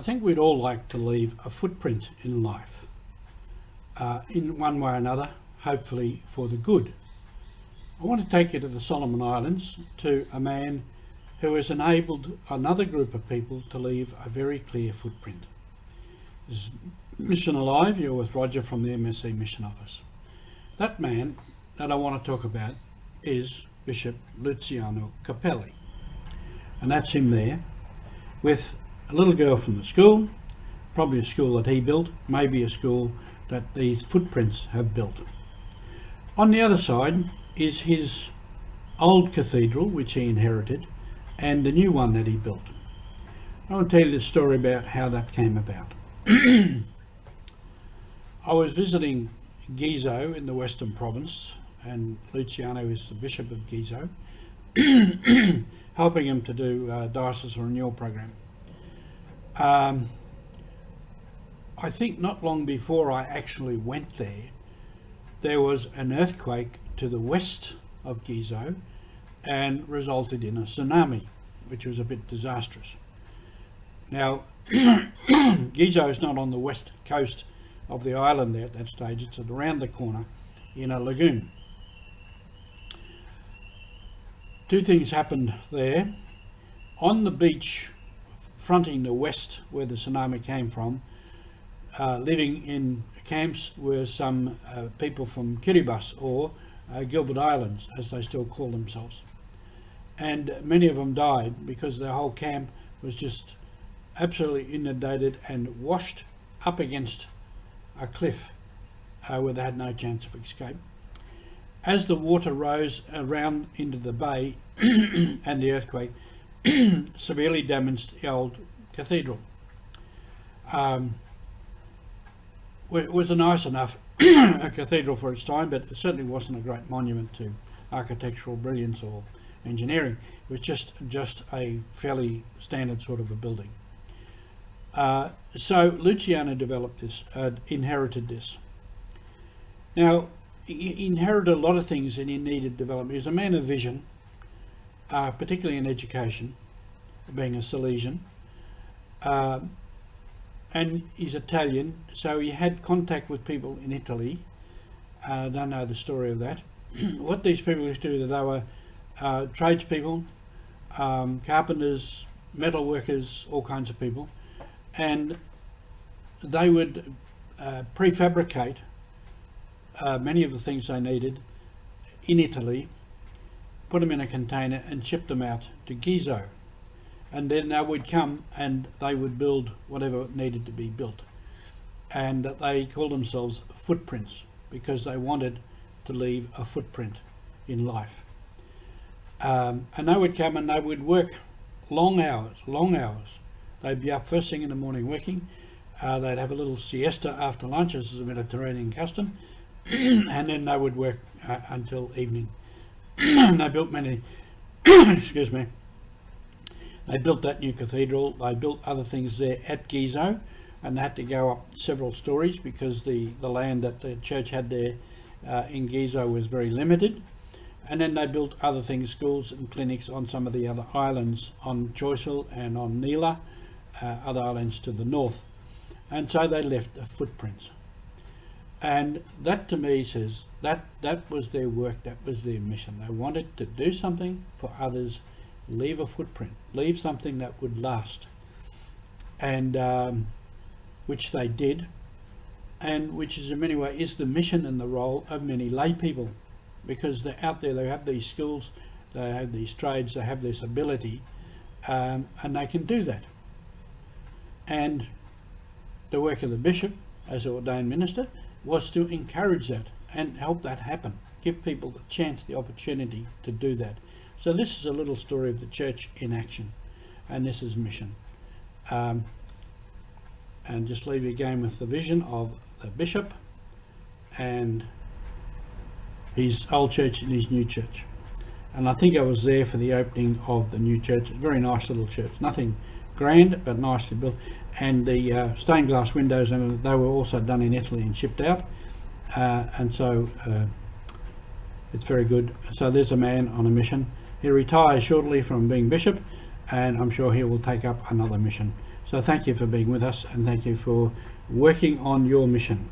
think we'd all like to leave a footprint in life, in one way or another, hopefully for the good. I want to take you to the Solomon Islands, to a man who has enabled another group of people to leave a very clear footprint. This is Mission Alive. You're with Roger from the MSC Mission Office. That man that I want to talk about is Bishop Luciano Capelli. And that's him there with a little girl from the school, probably a school that he built, maybe a school that these footprints have built. On the other side is his old cathedral, which he inherited, and the new one that he built. I want to tell you the story about how that came about. I was visiting Gizo in the Western Province, and Luciano is the Bishop of Gizo, helping him to do diocese renewal program. I think not long before I actually went there was an earthquake to the west of Gizo and resulted in a tsunami, which was a bit disastrous. Now, Gizo is not on the west coast of the island there at that stage, it's around the corner in a lagoon. Two things happened there. On the beach fronting the west where the tsunami came from, living in camps were some people from Kiribati, or Gilbert Islands as they still call themselves. And many of them died because the whole camp was just absolutely inundated and washed up against a cliff where they had no chance of escape. As the water rose around into the bay and the earthquake severely damaged the old cathedral. It was a nice enough a cathedral for its time, but it certainly wasn't a great monument to architectural brilliance or engineering. It was just a fairly standard sort of a building. So Luciano developed this, inherited this. Now, he inherited a lot of things and he needed development. He was a man of vision, particularly in education, being a Salesian. And he's Italian, so he had contact with people in Italy. I don't know the story of that. What these people used to do, they were tradespeople, carpenters, metal workers, all kinds of people, and they would prefabricate many of the things they needed in Italy, put them in a container and ship them out to Gizo. And then they would come and they would build whatever needed to be built. And they called themselves footprints because they wanted to leave a footprint in life. And they would come and they would work long hours. They'd be up first thing in the morning working. They'd have a little siesta after lunch, as is a Mediterranean custom. And then they would work until evening. They built many, excuse me, they built that new cathedral. They built other things there at Gizo, and they had to go up several stories because the land that the church had there in Gizo was very limited. And then they built other things, schools and clinics on some of the other islands, on Choiseul and on Nila, other islands to the north. And so they left footprints. And that to me says that was their work, that was their mission. They wanted to do something for others, leave a footprint, leave something that would last, and which they did, and which is in many ways is the mission and the role of many lay people, because they're out there, they have these skills, they have these trades, they have this ability, and they can do that. And the work of the bishop as an ordained minister was to encourage that and help that happen, give people the chance, the opportunity to do that. So this is a little story of the church in action, and this is mission. And just leave you again with the vision of the bishop and his old church and his new church. And I think I was there for the opening of the new church. A very nice little church, nothing grand but nicely built, and the stained glass windows, and they were also done in Italy and shipped out, and so it's very good. So there's a man on a mission. He retires shortly from being bishop, and I'm sure he will take up another mission. So thank you for being with us, and thank you for working on your mission.